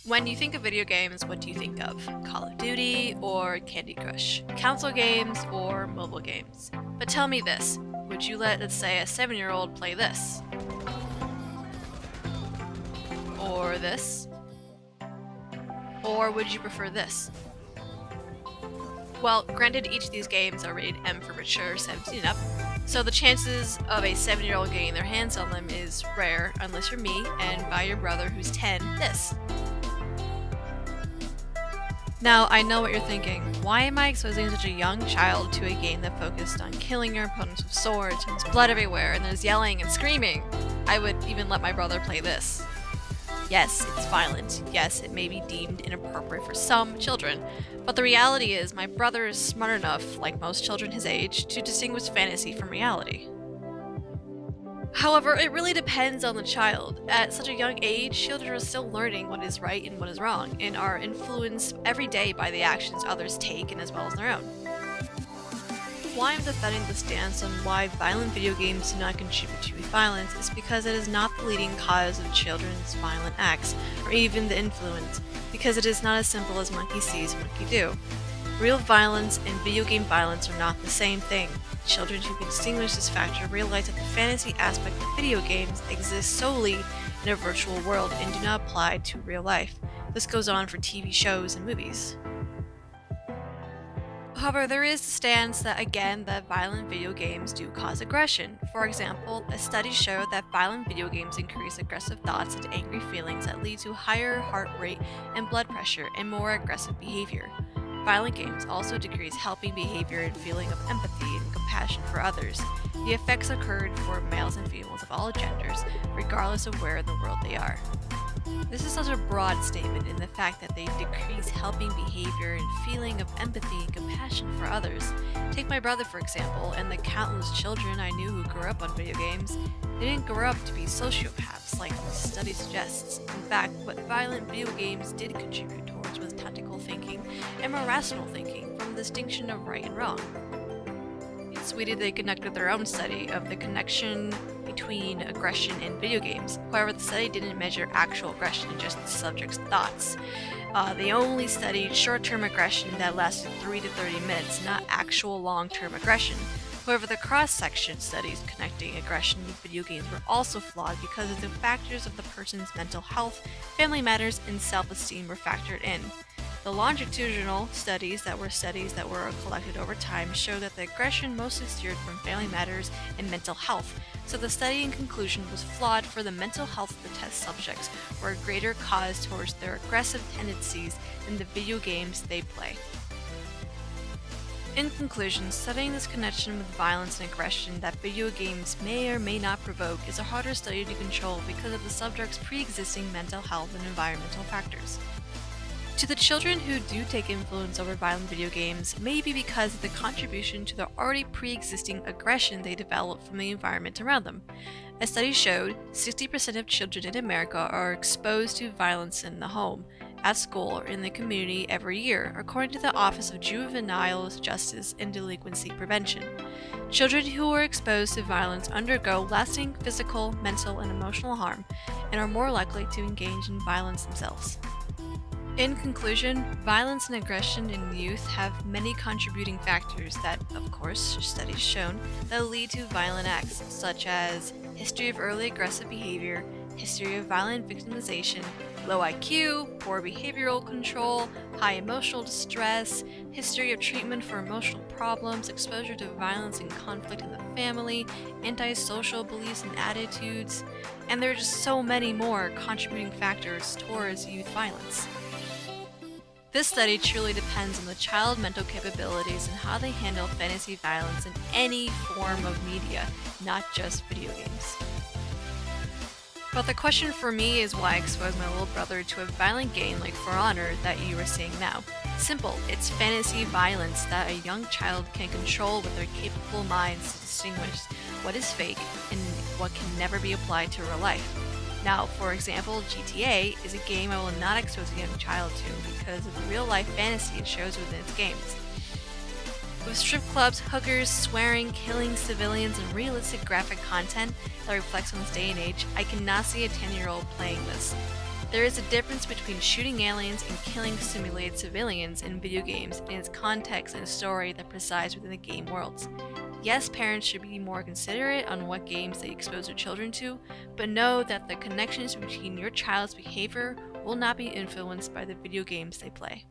When you think of video games, what do you think of? Call of Duty or Candy Crush? Console games or mobile games? But tell me this, would you let, let's say, a 7-year-old play this? Or this? Or would you prefer this? Well, granted, each of these games are rated M for mature, 17 and up, so the chances of a 7-year-old getting their hands on them is rare, unless you're me and buy your brother who's 10 this. Now, I know what you're thinking. Why am I exposing such a young child to a game that focused on killing your opponents with swords, and there's blood everywhere, and there's yelling and screaming? I would even let my brother play this. Yes, it's violent. Yes, it may be deemed inappropriate for some children. But the reality is, my brother is smart enough, like most children his age, to distinguish fantasy from reality. However, it really depends on the child. At such a young age, children are still learning what is right and what is wrong, and are influenced every day by the actions others take and as well as their own. Why I'm defending the stance on why violent video games do not contribute to violence is because it is not the leading cause of children's violent acts, or even the influence, because it is not as simple as monkey sees, monkey do. Real violence and video game violence are not the same thing. Children who can distinguish this factor realize that the fantasy aspect of video games exists solely in a virtual world and do not apply to real life. This goes on for TV shows and movies. However, there is the stance that violent video games do cause aggression. For example, a study showed that violent video games increase aggressive thoughts and angry feelings that lead to higher heart rate and blood pressure and more aggressive behavior. Violent games also decrease helping behavior and feeling of empathy and compassion for others. The effects occurred for males and females of all genders, regardless of where in the world they are. This is such a broad statement in the fact that they decrease helping behavior and feeling of empathy and compassion for others. Take my brother for example, and the countless children I knew who grew up on video games. They didn't grow up to be sociopaths like the study suggests. In fact, what violent video games did contribute towards was tactical thinking and more rational thinking from the distinction of right and wrong. In Sweden, they conducted their own study of the connection between aggression and video games. However, the study didn't measure actual aggression, just the subject's thoughts. They only studied short-term aggression that lasted 3 to 30 minutes, not actual long-term aggression. However, the cross-section studies connecting aggression with video games were also flawed because of the factors of the person's mental health, family matters, and self-esteem were factored in. The longitudinal studies that were collected over time show that the aggression mostly steered from family matters and mental health, so the study in conclusion was flawed for the mental health of the test subjects were a greater cause towards their aggressive tendencies than the video games they play. In conclusion, studying this connection with violence and aggression that video games may or may not provoke is a harder study to control because of the subject's pre-existing mental health and environmental factors. To the children who do take influence over violent video games may be because of the contribution to the already pre-existing aggression they develop from the environment around them. A study showed 60% of children in America are exposed to violence in the home, at school, or in the community every year, according to the Office of Juvenile Justice and Delinquency Prevention. Children who are exposed to violence undergo lasting physical, mental, and emotional harm and are more likely to engage in violence themselves. In conclusion, violence and aggression in youth have many contributing factors that, of course, studies shown, that lead to violent acts, such as history of early aggressive behavior, history of violent victimization, low IQ, poor behavioral control, high emotional distress, history of treatment for emotional problems, exposure to violence and conflict in the family, antisocial beliefs and attitudes, and there are just so many more contributing factors towards youth violence. This study truly depends on the child's mental capabilities and how they handle fantasy violence in any form of media, not just video games. But the question for me is why expose my little brother to a violent game like For Honor that you are seeing now. Simple, it's fantasy violence that a young child can control with their capable minds to distinguish what is fake and what can never be applied to real life. Now, for example, GTA is a game I will not expose a young child to because of the real-life fantasy it shows within its games. With strip clubs, hookers, swearing, killing civilians, and realistic graphic content that reflects on this day and age, I cannot see a 10-year-old playing this. There is a difference between shooting aliens and killing simulated civilians in video games and its context and story that presides within the game worlds. Yes, parents should be more considerate on what games they expose their children to, but know that the connections between your child's behavior will not be influenced by the video games they play.